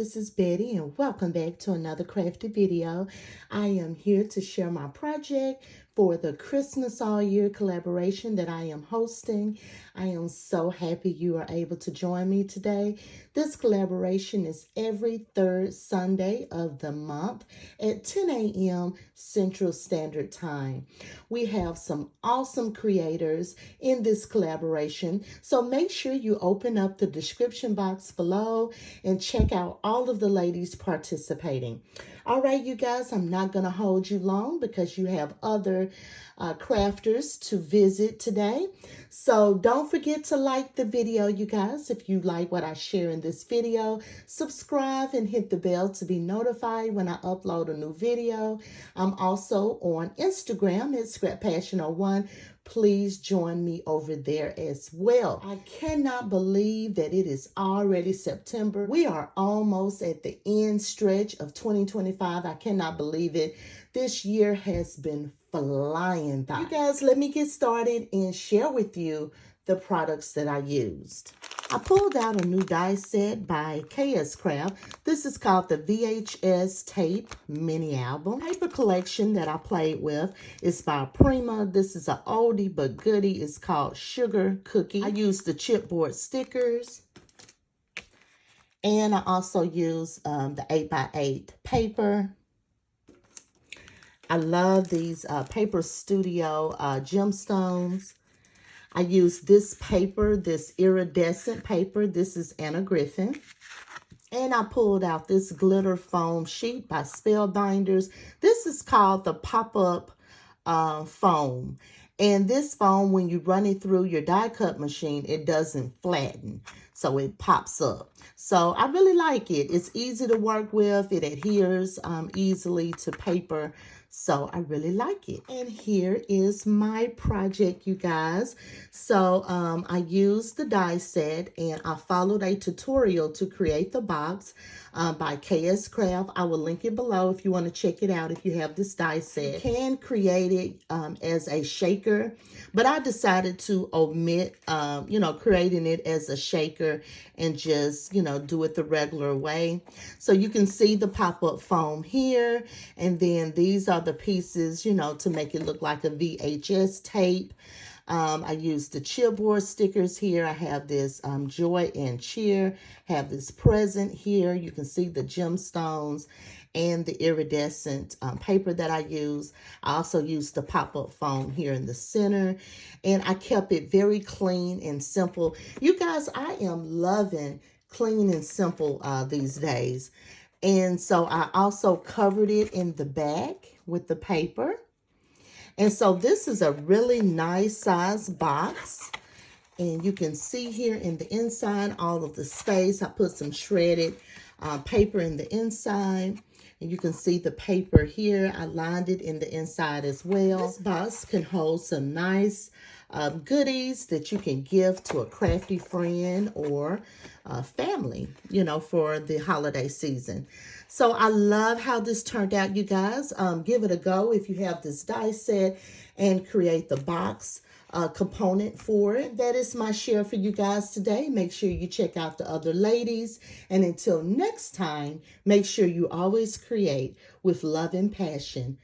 this is Betty and welcome back to another crafty video. I am here to share my project for the Christmas All Year collaboration that I am hosting. I am so happy you are able to join me today. This collaboration is every third Sunday of the month at 10 a.m. Central Standard Time. We have some awesome creators in this collaboration, so make sure you open up the description box below and check out all of the ladies participating. All right, you guys, I'm not going to hold you long because you have other crafters to visit today. So don't forget to like the video, you guys. If you like what I share in this video, subscribe and hit the bell to be notified when I upload a new video. I'm also on Instagram at ScrapPassion01. Please join me over there as well. I cannot believe that it is already September. We are almost at the end stretch of 2025. I cannot believe it. This year has been flying by. You guys, let me get started and share with you the products that I used. I pulled out a new die set by KS Craft. This is called the VHS Tape Mini Album. The paper collection that I played with is by Prima. This is an oldie but goodie. It's called Sugar Cookie. I used the chipboard stickers. And I also used the 8x8 paper. I love these Paper Studio gemstones. I use this paper, this iridescent paper. This is Anna Griffin. And I pulled out this glitter foam sheet by Spellbinders. This is called the pop-up foam. And this foam, when you run it through your die cut machine, it doesn't flatten. So it pops up. So I really like it. It's easy to work with. It adheres easily to paper. So I really like it. And here is my project, you guys. So I used the die set and I followed a tutorial to create the box by KS Craft. I will link it below if you want to check it out if you have this die set. You can create it as a shaker, but I decided to omit, creating it as a shaker and just, do it the regular way. So you can see the pop-up foam here, and then these are the pieces, to make it look like a VHS tape. I used the chipboard stickers here. I have this Joy and Cheer. Have this present here. You can see the gemstones and the iridescent paper that I use. I also used the pop-up foam here in the center. And I kept it very clean and simple. You guys, I am loving clean and simple these days. And so I also covered it in the back with the paper. And so this is a really nice size box. And you can see here in the inside all of the space. I put some shredded paper in the inside. And you can see the paper here. I lined it in the inside as well. This box can hold some nice goodies that you can give to a crafty friend or family, for the holiday season. So I love how this turned out, you guys. Give it a go if you have this die set and create the box component for it. That is my share for you guys today. Make sure you check out the other ladies. And until next time, make sure you always create with love and passion.